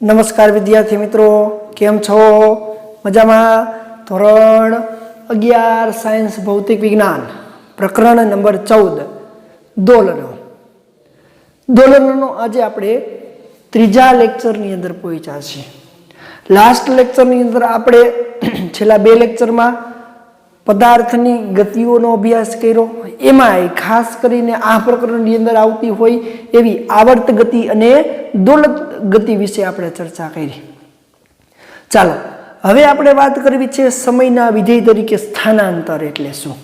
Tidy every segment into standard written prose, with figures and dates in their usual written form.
नमस्कार विद्यार्थी मित्रों, केम छो? मजामां? धोरण 11 सायन्स भौतिक विज्ञान प्रकरण नंबर 14 दोलनो। दोलनोनो आज आपणे त्रीजा लेक्चरनी अंदर पहोंच्या छीए। लास्ट लेक्चरनी अंदर आपणे छेल्ला बे लेक्चरमां पदार्थनी गतिओनो अभ्यास कर्यो। एमांय खास करीने आ प्रकरणनी अंदर आवती होय एवी आवर्त गति अने दोलक गति विषे आपणे चर्चा करी। चालो हवे आपणे वात करवी छे समयना विधेय तरीके स्थानांतर एटले शुं।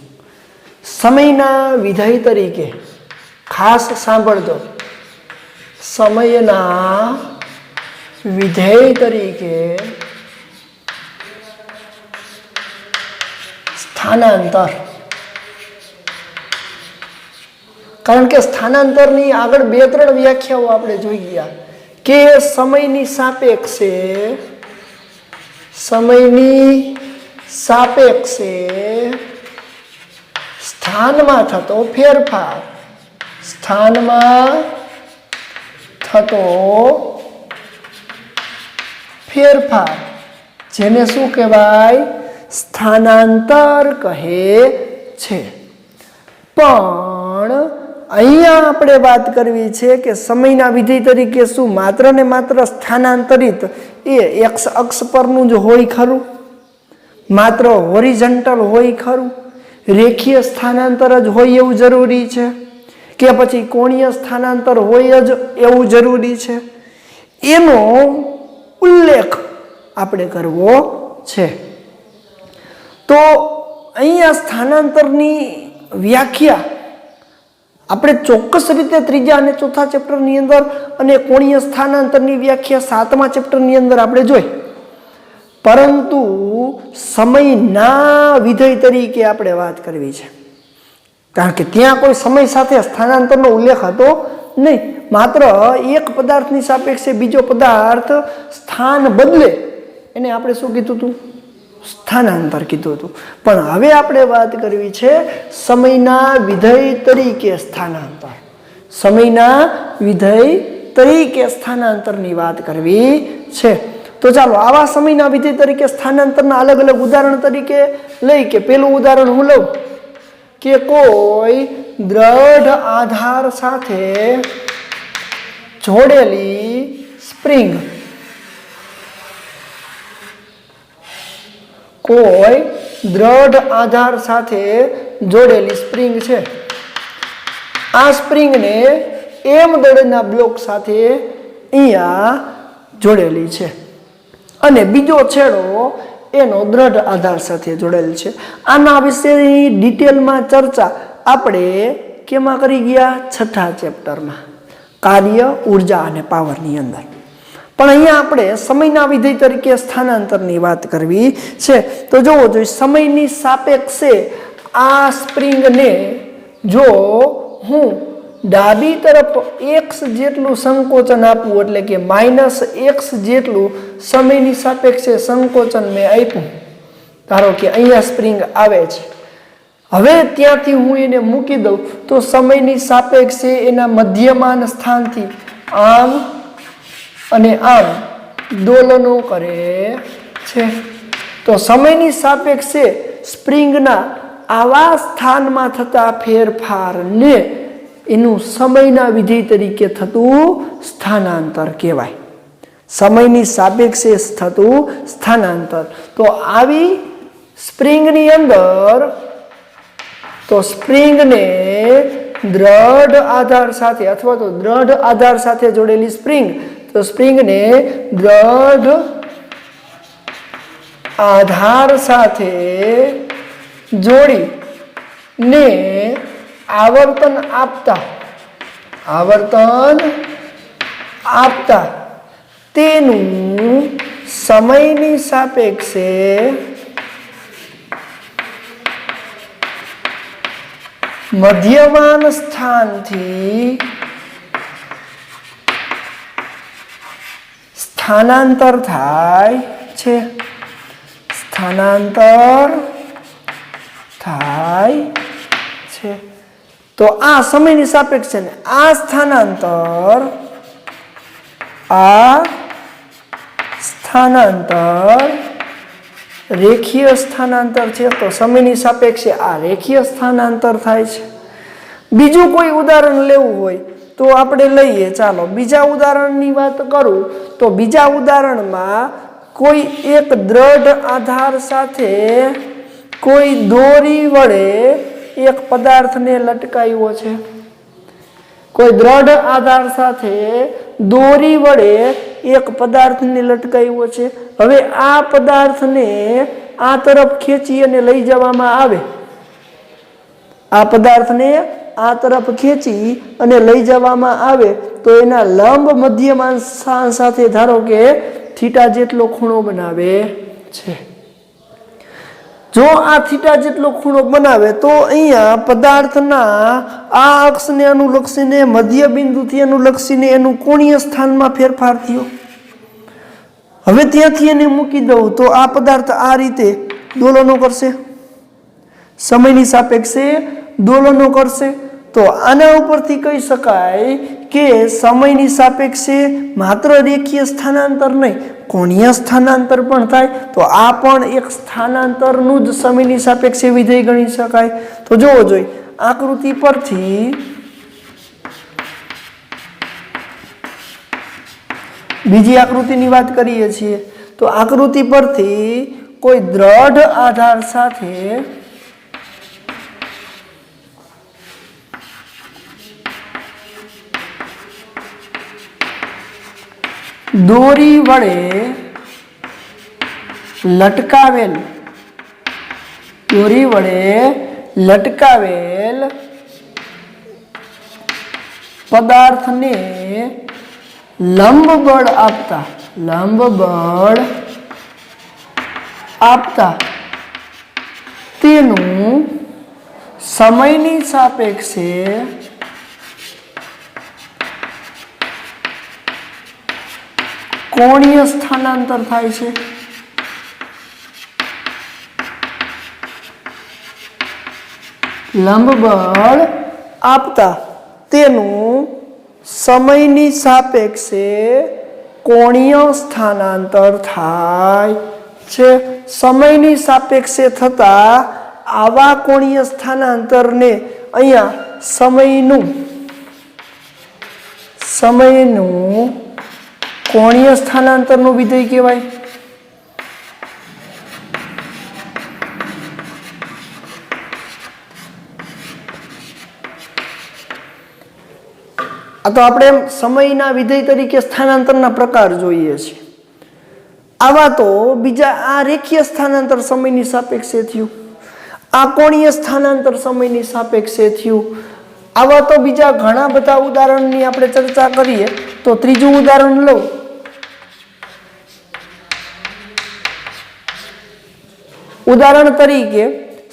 समयना विधेय तरीके खास सांभळजो, समयना विधेय तरीके स्थानांतर। कारण के स्थानांतरनी आगळ बे त्रण व्याख्याओ आपणे जोई गया के समयनी सापेक्षे स्थानमा थतो फेरफार, स्थानमा थतो फेरफार जेने शुं कहेवाय? स्थानांतर कहे छे। पण अहींया आपणे वात करवी छे के समयना विधेय तरीके शुं मात्र ने मात्र स्थानांतरित ए एक्स अक्ष परनुं ज होय खरुं? मात्र होरिजेंटल होय खरुं? रेखीय स्थानांतर ज होय एवुं जरूरी छे के पछी कोणीय स्थानांतर होय ज एवुं जरूरी छे? एनो उल्लेख आपणे करवो छे। तो अहींया स्थानांतरनी व्याख्या આપણે ચોક્કસ રીતે ત્રીજા અને ચોથા ચેપ્ટરની અંદર અને કોણીય સ્થાનાંતરની વ્યાખ્યા સાતમા ચેપ્ટરની અંદર આપણે જોઈ, પરંતુ સમયના વિધેય તરીકે આપણે વાત કરવી છે, કારણ કે ત્યાં કોઈ સમય સાથે સ્થાનાંતરનો ઉલ્લેખ હતો નહીં, માત્ર એક પદાર્થની સાપેક્ષે બીજો પદાર્થ સ્થાન બદલે એને આપણે શું કીધું હતું? સ્થાનાંતર कीधुं हतुं। पण हवे आपणे वात करवी छे समयना विधेय तरीके स्थानांतर। समयना विधेय तरीके स्थानांतरनी वात करवी छे। तो चालो आवा समयना विधेय तरीके स्थानांतरना अलग अलग उदाहरण तरीके लई के पेलुं उदाहरण हुं लઉં के कोई दृढ़ आधार साथे जोड़ेली स्प्रिंग, कोई दृढ़ आधार साथे जोड़ेली स्प्रिंग छे। आ स्प्रिंग ने एम दळना ब्लॉक साथे अहींया जोड़ेली छे अने बीजो छेड़ो एनो दृढ़ आधार साथे जोड़ेल छे। आना विशेनी डिटेल में चर्चा आपणे केमां करी गया? छठा चेप्टर में कार्य, ऊर्जा अने पावरनी अंदर। पण अहींया आपणे समयना विधेय तरीके स्थानांतरनी वात करवी छे। तो जोवो जोईए समयनी सापेक्षे आ स्प्रिंग ने जो हूँ डाबी तरफ एक्स जेटलुं संकोचन आपूं एटले के -x जेटलुं समयनी सापेक्षे संकोचन में आप्युं, धारो के अहींया स्प्रिंग आवे छे, हवे त्यांथी हूँ एने मूकी दઉં तो समयनी सापेक्षे एना मध्यमान स्थानथी आम અને આમ દોલનો કરે છે। તો સમયની સાપેક્ષે સ્પ્રિંગના આવા સ્થાનમાં થતા ફેરફારને એનું સમયના વિધેય તરીકે થતું સ્થાનાંતર કહેવાય। સમયની સાપેક્ષે થતું સ્થાનાંતર। તો આવી સ્પ્રિંગની અંદર તો સ્પ્રિંગને દૃઢ આધાર સાથે અથવા તો દૃઢ આધાર સાથે જોડેલી સ્પ્રિંગ, तो स्प्रिंग ने दृढ़ आधार साथे जोड़ी ने आवर्तन आपता तेनु समयनी सापेक्षे मध्यमान स्थान थी स्थानांतर थाय छे। स्थानांतर थाय छे। तो आ समयनी सापेक्षे आ स्थानांतर आ સ્થાનાંતર રેખીય સ્થાનાંતર છે તો સમયની સાપેક્ષે આ રેખીય સ્થાનાંતર થાય છે। બીજું કોઈ ઉદાહરણ લેવું હોય તો આપણે લઈએ। ચાલો બીજા ઉદાહરણની વાત કરું તો બીજા ઉદાહરણમાં કોઈ એક દ્રઢ આધાર સાથે કોઈ દોરી વડે એક પદાર્થને લટકાવ્યો છે। કોઈ દ્રઢ આધાર સાથે દોરી વડે એક પદાર્થને લટકાવ્યો છે। હવે આ પદાર્થને આ તરફ ખેંચી અને લઈ જવામાં આવે। આ પદાર્થને આ તરફ ખેંચી અને લઈ જવામાં આવે તો એના લંબ મધ્યમાંશ સાથે ધારો કે થીટા જેટલો ખૂણો બનાવે છે। જો આ થીટા જેટલો ખૂણો બનાવે તો અહીંયા પદાર્થના આ અક્ષને અનુલક્ષીને મધ્ય બિંદુથી અનુલક્ષીને એનું કોણીય સ્થાનમાં ફેરફાર થયો। હવે ત્યાંથી એને મૂકી દઉં તો આ પદાર્થ આ રીતે દોલનો કરશે, સમયની સાપેક્ષે દોલનો કરશે। તો આના ઉપરથી કહી શકાય કે સમયની સાપેક્ષે માત્ર રેખીય સ્થાનાંતર નહીં કોણીય સ્થાનાંતર પણ થાય। તો આ પણ એક સ્થાનાંતરનું જ સમયની સાપેક્ષે વિધેય ગણી શકાય। તો જોવો જોઈએ આકૃતિ પરથી બીજી આકૃતિની વાત કરીએ છીએ તો આકૃતિ પરથી કોઈ દ્રઢ આધાર સાથે દોરી વડે લટકાવેલ પદાર્થને લંબ બળ આપતા તેનું સમયની સાપેક્ષે કોણીય સ્થાનાંતર થાય છે। લંબ બળ આપતા તેનું સમયની સાપેક્ષે કોણીય સ્થાનાંતર થાય છે। સમયની સાપેક્ષે થતા આવા કોણીય સ્થાનાંતરને અહીંયા સમયનું કોણીય સ્થાનાંતરનું વિધેય કહેવાય। આ તો આપણે સમયના વિધેય તરીકે સ્થાનાંતરના પ્રકાર જોઈએ છીએ। આવા તો બીજા આ રેખીય સ્થાનાંતર સમયની સાપેક્ષે થયું, આ કોણીય સ્થાનાંતર સમયની સાપેક્ષે થયું। આવા તો બીજા ઘણા બધા ઉદાહરણની આપણે ચર્ચા કરીએ તો ત્રીજું ઉદાહરણ લઉં। ઉદાહરણ તરીકે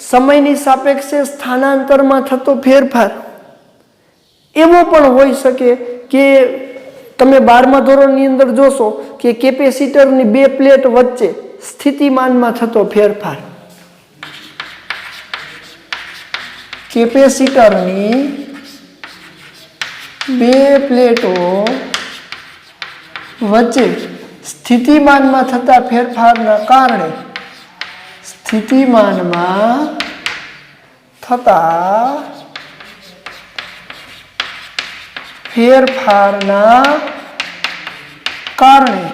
સમયની સાપેક્ષે સ્થાનાંતરમાં થતો ફેરફાર એવો પણ હોઈ શકે કે તમે 12મા ધોરણની અંદર જોશો કે કેપેસિટરની બે પ્લેટ વચ્ચે સ્થિતિમાનમાં થતો ફેરફાર। કેપેસિટરની બે પ્લેટો વચ્ચે સ્થિતિમાનમાં થતા ફેરફારના કારણે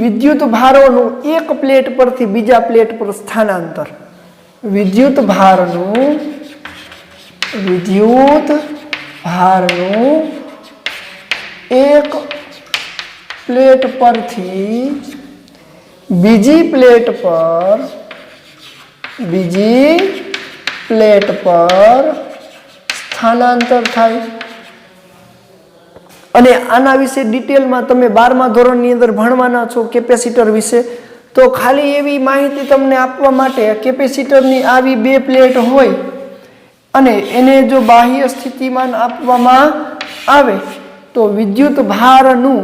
વિદ્યુત ભારોનું એક પ્લેટ પરથી બીજા પ્લેટ પર સ્થાનાંતર। વિદ્યુત ભારનું એક પ્લેટ પરથી બીજી પ્લેટ પર સ્થાનાંતર થાય। અને આના વિશે ડિટેલમાં તમે 12મા ધોરણની અંદર ભણવાના છો કેપેસિટર વિશે। તો ખાલી એવી માહિતી તમને આપવા માટે કેપેસિટરની આવી બે પ્લેટ હોય અને એને જો બાહ્ય સ્થિતિમાન આપવામાં આવે તો વિદ્યુત ભારનું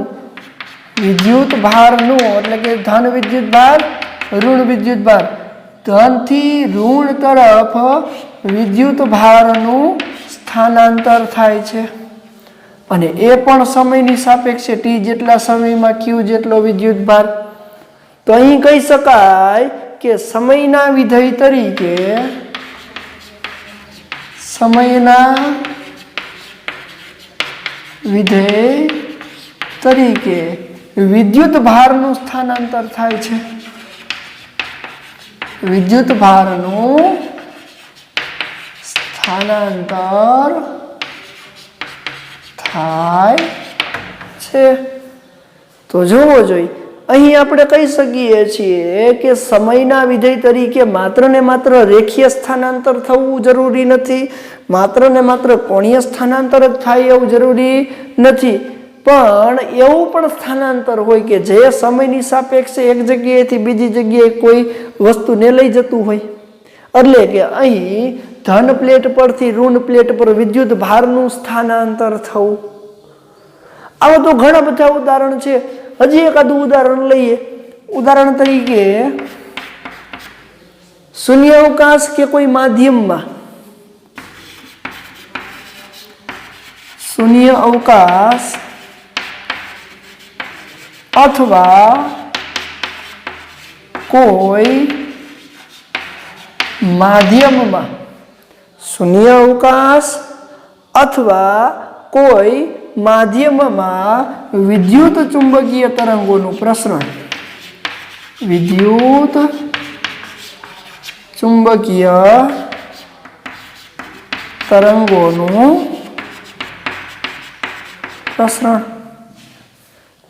એટલે કે ધન વિદ્યુત ભાર ઋણ વિદ્યુત ભાર, ધનથી ઋણ તરફ વિદ્યુત ભારનું સ્થાનાંતર થાય છે। અને એ પણ સમયની સાપેક્ષે ટી જેટલા સમયમાં ક્યુ જેટલો વિદ્યુત ભાર। तो અહીં કહી શકાય કે સમયના વિધેય તરીકે વિદ્યુત ભારનું સ્થાનાંતર થાય છે. વિદ્યુત ભારનું સ્થાનાંતર થાય છે. તો જોવો જોઈએ, અહીં આપણે કહી શકીએ છીએ કે સમયના વિધેય તરીકે માત્ર ને માત્ર રેખીય સ્થાનાંતર થવું જરૂરી નથી, માત્ર ને માત્ર કોણીય સ્થાનાંતર જ થાય એવું જરૂરી નથી, પણ એવું પણ સ્થાનાંતર હોય કે જે સમયની સાપેક્ષે એક જગ્યાએથી બીજી જગ્યાએ કોઈ વસ્તુને લઈ જતું હોય. એટલે કે અહીં ધન પ્લેટ પરથી ઋણ પ્લેટ પર વિદ્યુત ભારનું સ્થાનાંતર થવું. આવા તો ઘણા બધા ઉદાહરણ છે. હજી એકાદું ઉદાહરણ લઈએ. ઉદાહરણ તરીકે શૂન્યાવકાશ કે કોઈ માધ્યમમાં શૂન્ય અવકાશ અથવા કોઈ માધ્યમમાં શૂન્ય અવકાશ અથવા કોઈ માધ્યમમાં વિદ્યુત ચુંબકીય તરંગોનું પ્રસરણ, વિદ્યુત ચુંબકીય તરંગોનું પ્રસરણ.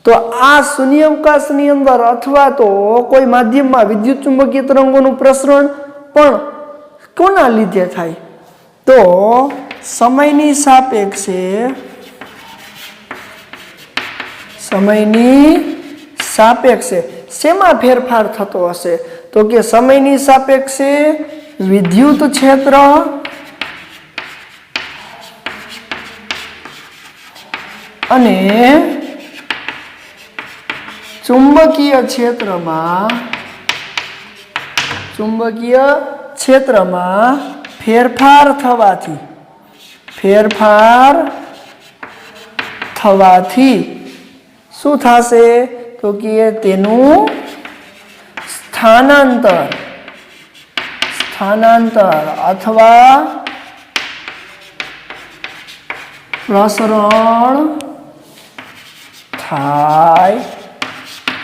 તો આ શૂન્યાવકાશની અંદર અથવા તો કોઈ માધ્યમમાં વિદ્યુત ચુંબકીય તરંગોનું પ્રસરણ પણ કોના લીધે થાય? તો સમયની સાપેક્ષે શેમાં ફેરફાર થતો હશે? તો કે સમયની સાપેક્ષે વિદ્યુત ક્ષેત્ર અને ચુંબકીય ક્ષેત્રમાં ફેરફાર થવાથી શું થશે? તો કે તેનું સ્થાનાંતર અથવા પ્રસરણ થાય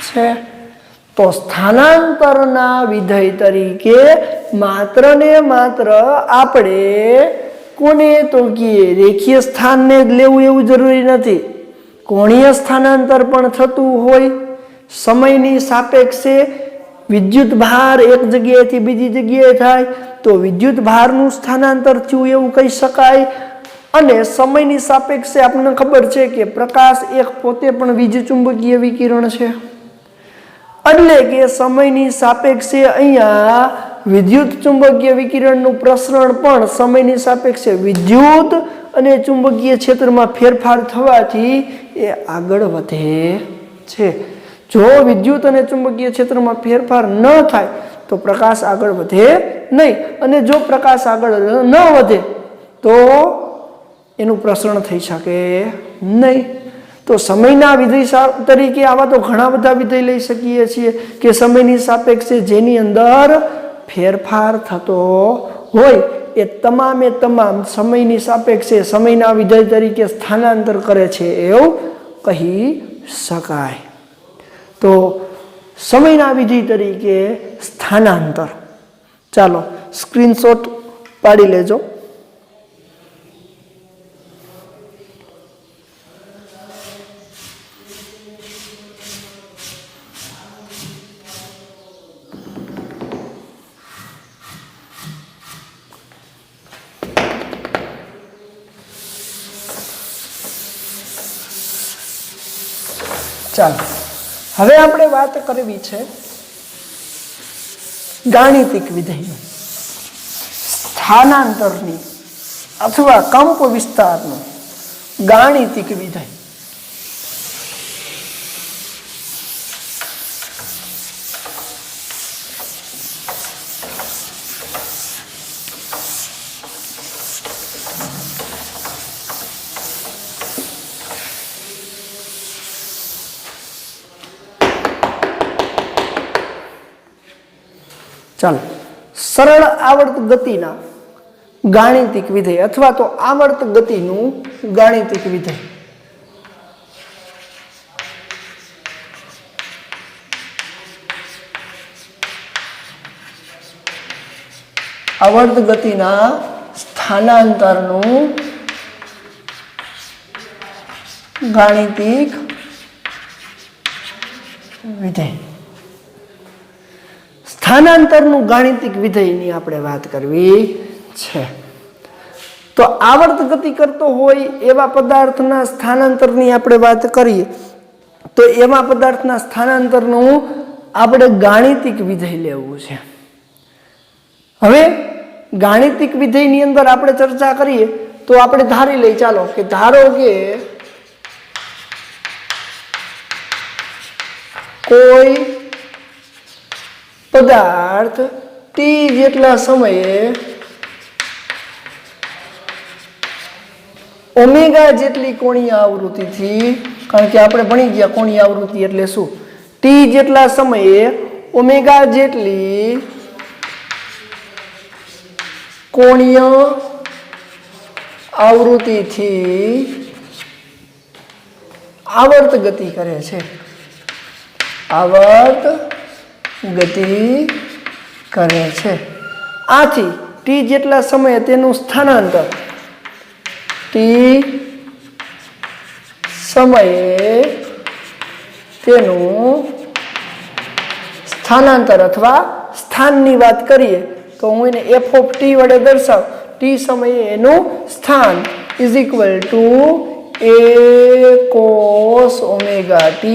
છે. તો સ્થાનાંતરના વિધેય તરીકે માત્ર ને માત્ર આપણે કોને તો કે રેખીય સ્થાનને જ લેવું એવું જરૂરી નથી. કોણીય સ્થાનાંતર પણ થતું હોય. સમયની સાપેક્ષે વિદ્યુત ભાર એક જગ્યાએથી બીજી જગ્યાએ થાય તો વિદ્યુત ભારનું સ્થાનાંતર થયું એવું કહી શકાય. અને સમયની સાપેક્ષે આપણને ખબર છે કે પ્રકાશ એક પોતે પણ વીજ ચુંબકીય વિકિરણ છે. એટલે કે સમયની સાપેક્ષે અહીંયા વિદ્યુત ચુંબકીય વિકિરણનું પ્રસરણ પણ સમયની સાપેક્ષે વિદ્યુત અને ચુંબકીય ક્ષેત્રમાં ફેરફાર થવાથી એ આગળ વધે છે. જો વિદ્યુત અને ચુંબકીય ક્ષેત્રમાં ફેરફાર ન થાય તો પ્રકાશ આગળ વધે નહીં, અને જો પ્રકાશ આગળ ન વધે તો એનું પ્રસરણ થઈ શકે નહીં. તો સમયના વિધેય તરીકે આવા તો ઘણા બધા વિધેય લઈ શકીએ છીએ કે સમયની સાપેક્ષે જેની અંદર ફેરફાર થતો હોય એ તમામે તમામ સમયની સાપેક્ષે સમયના વિધેય તરીકે સ્થાનાંતર કરે છે એવું કહી શકાય. તો સમયના વિધેય તરીકે સ્થાનાંતર. ચાલો સ્ક્રીનશોટ પાડી લેજો. ચાલો હવે આપણે વાત કરવી છે ગાણિતિક વિધેયની, સ્થાનાંતરની અથવા કંપ વિસ્તારનું ગાણિતિક વિધેય. ચાલો, સરળ આવર્ત ગતિના ગાણિતિક વિધેય અથવા તો આવર્ત ગતિનું ગાણિતિક વિધેય. આવર્ત ગતિના સ્થાનાંતરનું ગાણિતિક વિધેય. સ્થાનાંતરનું ગાણિતિક વિધેયની આપણે વાત કરવી છે. તો આવર્ત ગતિ કરતો હોય એવા પદાર્થના સ્થાનાંતરની આપણે વાત કરીએ તો એવા પદાર્થના સ્થાનાંતરનું આપણે ગાણિતિક વિધેય લેવું છે. હવે ગાણિતિક વિધેયની અંદર આપણે ચર્ચા કરીએ તો આપણે ધારી લઈએ, ચાલો કે ધારો કે કોઈ પદાર્થ t જેટલા સમયે ઓમેગા જેટલી કોણીય આવૃત્તિથી, કારણ કે આપણે ભણી ગયા કોણીય આવૃત્તિ એટલે શું, t જેટલા સમયે ઓમેગા જેટલી કોણીય આવૃત્તિથી આવર્ત ગતિ કરે છે. આવર્ત ગતિ કરે છે. આથી t જેટલા સમયે તેનું સ્થાનાંતર, t સમયે તેનું સ્થાનાંતર અથવા સ્થાનની વાત કરીએ તો હું એને f of t વડે દર્શાવ. t સમયે એનું સ્થાન is equal two a cos omega t,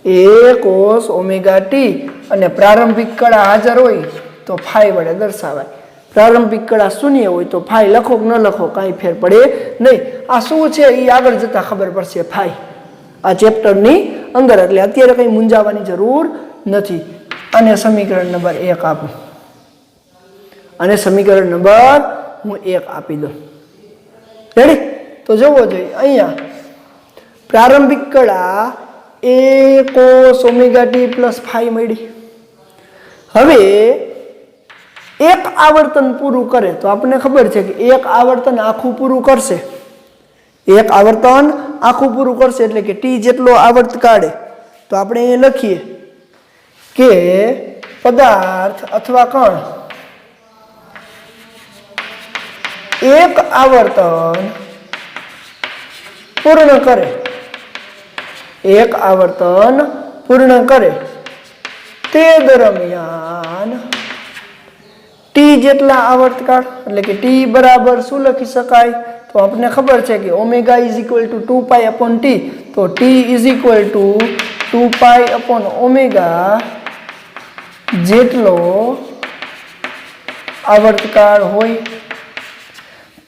a cos omega t, અને પ્રારંભિક કળા હાજર હોય તો ફાઈ વડે દર્શાવાય. પ્રારંભિક કળા શૂન્ય હોય તો ફાઈ લખો કે ન લખો કાંઈ ફેર પડે નહીં. આ શું છે એ આગળ જતા ખબર પડશે ફાઈ, આ ચેપ્ટરની અંદર. એટલે અત્યારે કંઈ મૂંઝાવાની જરૂર નથી. અને સમીકરણ નંબર 1 આપું, અને સમીકરણ નંબર હું 1 આપી દઉં. રેડી? તો જોવો જોઈએ અહીંયા પ્રારંભિક કળા a cos omega t plus phi મળી. હવે એક આવર્તન પૂરું કરે તો આપણને ખબર છે કે એક આવર્તન આખું પૂરું કરશે. એક આવર્તન આખું પૂરું કરશે એટલે કે t જેટલો આવર્ત કાઢે તો આપણે એ લખીએ કે પદાર્થ અથવા કણ એક આવર્તન પૂર્ણ કરે, એક આવર્તન પૂર્ણ કરે તે દરમિયાન t જેટલા આવર્તકાળ એટલે કે t બરાબર શું લખી શકાય તો આપણને ખબર છે કે omega is equal two 2 pi upon t. તો t is equal two 2 pi upon omega જેટલો આવર્તકાળ હોય,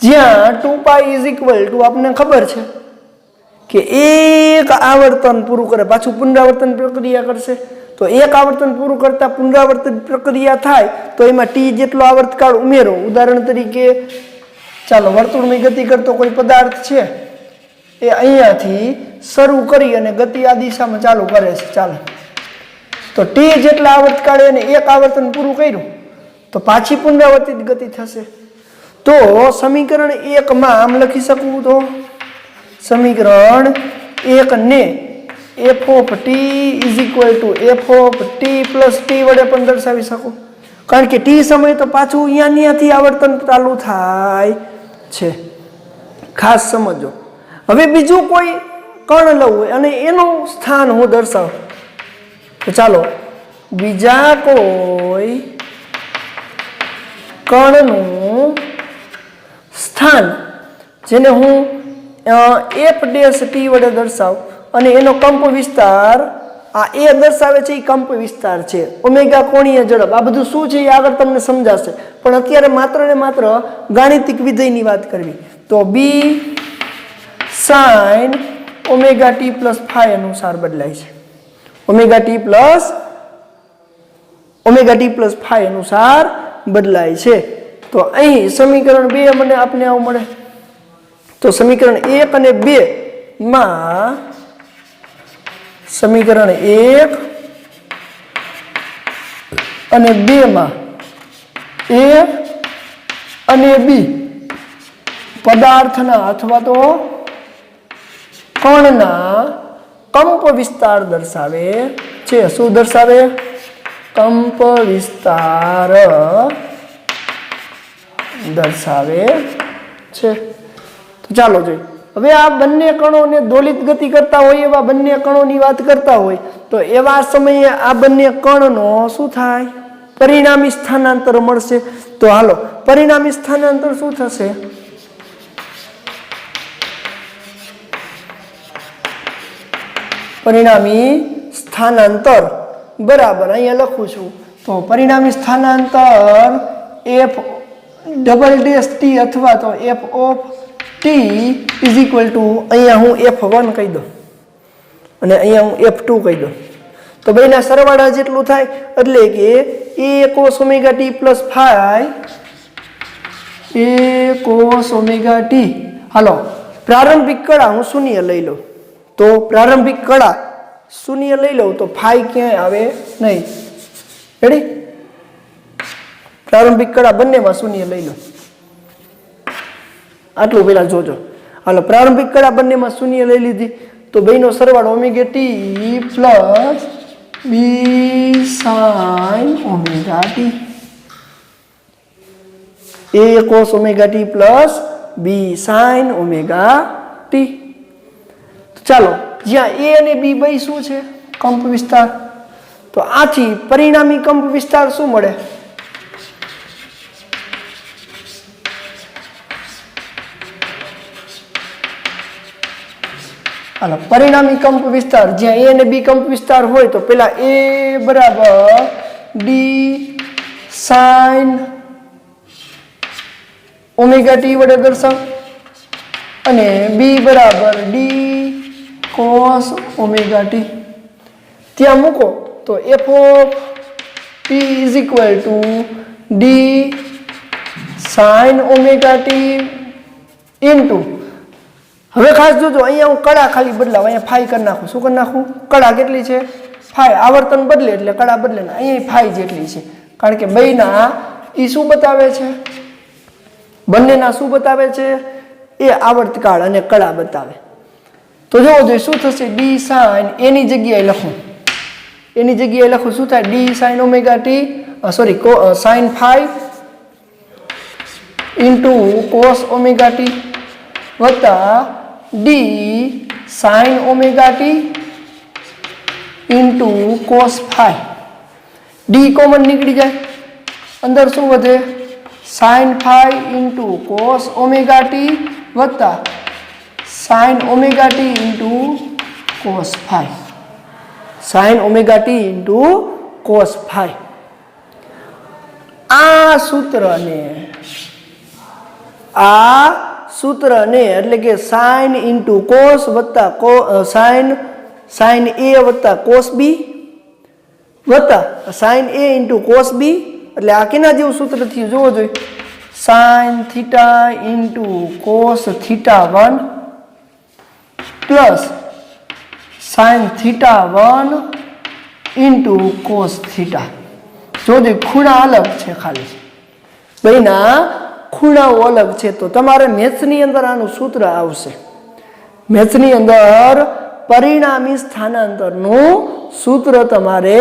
જ્યાં 2 પાઈ ઇઝ ઇક્વલ ટુ આપણને ખબર છે કે એક આવર્તન પૂરું કરે પાછું પુનરાવર્તન પ્રક્રિયા કરશે. તો એક આવર્તન પૂરું કરતા પુનરાવર્તન પ્રક્રિયા થાય તો એમાં t જેટલો આવર્તકાળ ઉમેરો. ઉદાહરણ તરીકે ચાલો વર્તુળની ગતિ કરતો કોઈ પદાર્થ છે એ અહીંયાથી શરૂ કરી અને ગતિ આ દિશામાં ચાલુ કરે છે. ચાલો તો t જેટલા આવર્તકાળે એને એક આવર્તન પૂરું કર્યું તો પાછી પુનરાવર્તિત ગતિ થશે. તો સમીકરણ 1 માં આમ લખી શકું તો સમીકરણ 1 ને f of t is equal to f of t plus t વડે પણ દર્શાવી શકું, કારણ કે t સમય તો પાછું અહીંયાથી આવર્તન ચાલુ થાય છે. ખાસ સમજો. હવે બીજું કોઈ કણ લઉં હોય અને એનું સ્થાન હું દર્શાવું તો ચાલો બીજા કોઈ કણનું સ્થાન જેને હું f ડેશ t વડે દર્શાવું અને એનો કંપ વિસ્તાર આ એ દર્શાવે છે એ કંપ વિસ્તાર છે, ઓમેગા કોણીય ઝડપ. આ બધું શું છે એ આગળ તમને સમજાશે, પણ અત્યારે માત્ર ને માત્ર ગાણિતિક વિધેયની વાત કરવી. તો b sin omega t plus phi અનુસાર બદલાય છે. ઓમેગા t પ્લસ ફાઈ અનુસાર બદલાય છે. તો અહીં સમીકરણ 2 મને આપને આવું મળે. તો સમીકરણ 1 અને 2 માં સમીકરણ 1 અને 2 માં A અને B પદાર્થના અથવા તો કણના કંપ વિસ્તાર દર્શાવે છે. શું દર્શાવે? કંપ વિસ્તાર દર્શાવે છે. તો ચાલો જોઈએ. હવે આ બંને કણોને દોલિત ગતિ કરતા હોય એવા બંને કણોની વાત કરતા હોય તો એવા સમયે આ બંને કણનો શું થાય? પરિણામી સ્થાનાંતર મળશે. તો હાલો પરિણામી સ્થાનાંતર શું થશે? પરિણામી સ્થાનાંતર બરાબર અહીંયા લખું છું. તો પરિણામી સ્થાનાંતર f ડબલ ડેશ ટી અથવા તો f of T is equal two અહીંયા હું f1 કહી દઉં અને અહીંયા હું f2 કહી દઉં. તો બેના સરવાળા જેટલું થાય એટલે કે a cos omega t plus phi a cos omega t. હાલો પ્રારંભિક કળા હું શૂન્ય લઈ લઉં. તો પ્રારંભિક કળા શૂન્ય લઈ લઉં તો phi ક્યાંય આવે નહીં. રેડી? પ્રારંભિક કળા બંનેમાં શૂન્ય લઈ લો. આટલું પેલા જોજો. હાલો પ્રારંભિક કળા બંનેમાં શૂન્ય લઈ લીધી તો બેનો સરવાળો ઓમેગા ટી પ્લસ બી સાઇન ઓમેગા ટી એ કોસ ઓમેગા ટી પ્લસ બી સાઇન ઓમેગા ટી. ચાલો જ્યાં એ અને બી બે શું છે? કંપ વિસ્તાર. તો આથી પરિણામી કંપ વિસ્તાર શું મળે? હાલો પરિણામી કંપ વિસ્તાર જ્યાં એ અને બી કંપ વિસ્તાર હોય તો પેલા એ બરાબર ડી સાઇન ઓમેગા ટી વડે દર્શાવ અને બી બરાબર ડી કોસ ઓમેગા ટી ત્યાં મૂકો તો F of T is equal to D sine omega T into. હવે ખાસ જોજો અહીંયા હું કળા ખાલી બદલાવ. અહીંયા ફાઈ કરી નાખું. શું કરી નાખું? કળા કેટલી છે? ફાઈ. આવર્તન બદલે એટલે કળા બદલે ને અહીંયા ફાઈ જેટલી છે. કારણ કે બેના એ શું બતાવે છે? બંનેના શું બતાવે છે? એ આવર્તકાળ અને કળા બતાવે. તો જોવો જોઈએ શું થશે? ડી સાઇન એની જગ્યાએ લખું. એની જગ્યાએ લખું શું થાય? D sine omega T sorry sine phi into cos omega T વત્તા D sine omega T into cos phi. D common નીકળી જાય. અંદર શું વધે? Sine phi into cos omega T વત્તા sine omega T into cos phi. Sine omega T into cos phi. આ સૂત્રને એટલે કે સાઇન ઇન્ટુ કોસ વત્તા સાઇન એ વત્તા કોસ બી વત્તા sine A into cos B એટલે આ કેના જેવું સૂત્ર થયું જોવો જોઈએ? Sine theta into cos theta 1 plus sine theta 1 into cos theta. જોજો ખૂણા અલગ છે, ખાલી બેના ખૂણાઓ અલગ છે. તો તમારે મેથ્સની અંદર આનું સૂત્ર આવશે. મેથ્સની અંદર પરિણામી સ્થાનાંતરનું સૂત્ર તમારે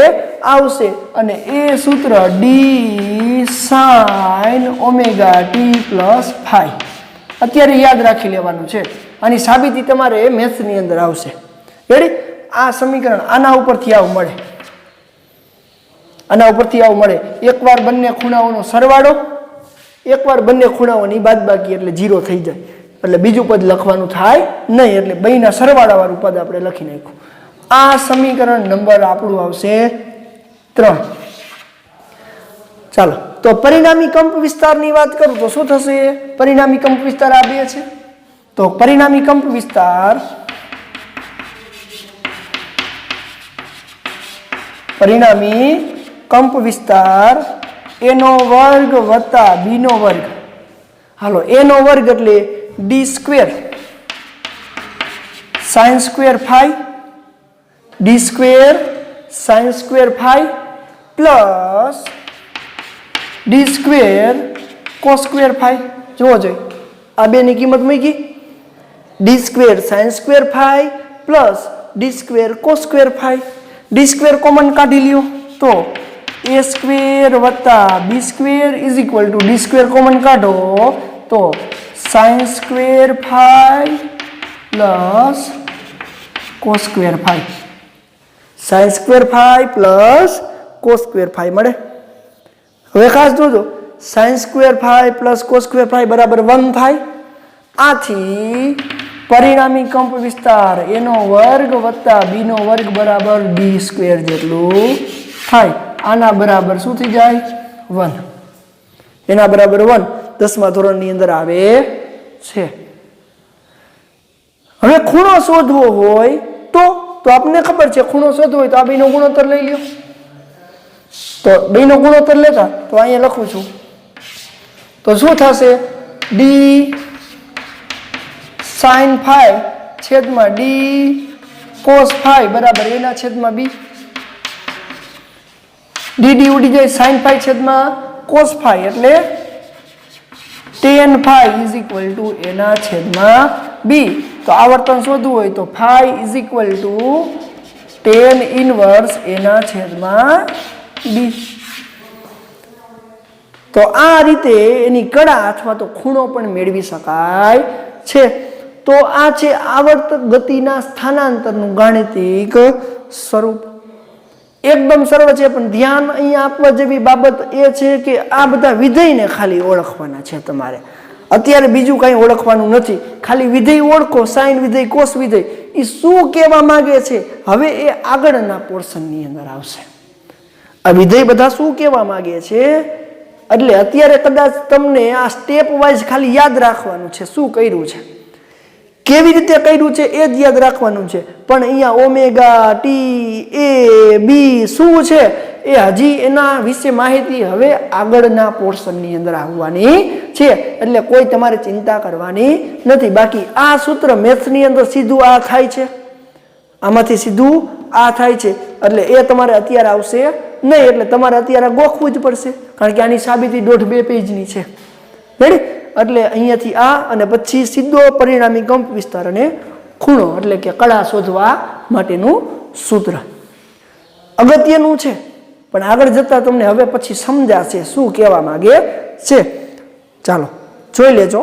આવશે અને એ સૂત્ર D sine omega T plus phi. અત્યારે યાદ રાખી લેવાનું છે. આની સાબિતી તમારે મેથ્સની અંદર આવશે. રેડી? આ સમીકરણ આના ઉપરથી આવું મળે. આના ઉપરથી આવું મળે. એકવાર બંને ખૂણાઓનો સરવાળો, એકવાર બંને ખૂણાઓની બાદબાકી એટલે 0 થઈ જાય. એટલે બીજું પદ લખવાનું થાય નહીં. એટલે બેના સરવાળાવાળું પદ આપણે લખી નાખ્યું. આ સમીકરણ નંબર આપણું આવશે 3. ચાલો તો પરિણામી કંપ વિસ્તારની વાત કરું તો શું થશે? પરિણામી કંપ વિસ્તાર આ બે છે. તો પરિણામી કંપ વિસ્તાર પરિણામી કંપ વિસ્તાર a નો વર્ગ વત્તા b નો વર્ગ. હાલો a નો વર્ગ એટલે d square sine square phi d square sine square phi plus D square cos square phi જોવો જોઈએ આ બેની કિંમત મૂકી D square sine square phi plus D square cos square phi D square common કાઢી લ્યો તો એ સ્ક્વેર વત્તા B square is equal to D square common કાઢો તો sine square phi plus cos square phi sine square phi plus cos square phi મળે હવે ખાસ જોજો sine square phi plus cos square phi બરાબર 1 થાય આથી પરિણામી કંપ વિસ્તાર એનો વર્ગ વત્તા બી નો વર્ગ બરાબર ડી સ્ક્વેર જેટલું થાય આના બરાબર શું થઈ જાય 1 એના બરાબર 1 10મા ધોરણની અંદર આવે છે હવે ખૂણો શોધવો હોય તો આપને ખબર છે ખૂણો શોધવો હોય તો આ બેનો ગુણોત્તર લઈ લ્યો તો બેનો ગુણોત્તર લેતા તો અહીંયા લખું છું તો શું થશે ડી સાઇન ફાઈ છેદમાં ડી કોસ ફાઈ બરાબર એના છેદમાં બી ડી ઉડી જાય સાઇન ફાઈ છેદમાં કોસ ફાઈ એટલે tan phi is equal to એના છેદમાં બી તો આવર્તન શોધવું હોય તો phi is equal to tan inverse એના છેદમાં બી તો આ રીતે એની કડા અથવા તો ખૂણો પણ મેળવી શકાય છે તો આ છે આવર્તક ગતિના સ્થાનાંતરનું ગાણિતિક સ્વરૂપ એકદમ સરળ છે પણ ધ્યાન અહીંયા આપવા જેવી બાબત એ છે કે આ બધા વિધેયને ખાલી ઓળખવાના છે તમારે અત્યારે બીજું કંઈ ઓળખવાનું નથી ખાલી વિધેય ઓળખો સાઇન વિધેય કોસ વિધેય એ શું કહેવા માંગે છે હવે એ આગળના પોર્શનની અંદર આવશે આ વિધેય બધા શું કહેવા માંગે છે એટલે અત્યારે કદાચ તમને આ સ્ટેપ વાઇઝ ખાલી યાદ રાખવાનું છે શું કર્યું છે કેવી રીતે કર્યું છે એ જ યાદ રાખવાનું છે પણ અહીંયા ઓમેગા ટી એ બી શું છે એ હજી એના વિશે માહિતી હવે આગળના પોર્શનની અંદર આવવાની છે એટલે કોઈ તમારે ચિંતા કરવાની નથી બાકી આ સૂત્ર મેથ્સની અંદર સીધું આ થાય છે આમાંથી સીધું આ થાય છે એટલે એ તમારે અત્યારે આવશે નહીં એટલે તમારે અત્યારે ગોખવું જ પડશે કારણ કે આની સાબિતી 1.5-2 પેજની છે રેડી એટલે અહીંયાથી આ અને પછી સીધો પરિણામી કંપ વિસ્તાર અને ખૂણો એટલે કે કડા શોધવા માટેનું સૂત્ર અગત્યનું છે પણ આગળ જતા તમને હવે પછી સમજાશે શું કહેવા માંગે છે ચાલો જોઈ લેજો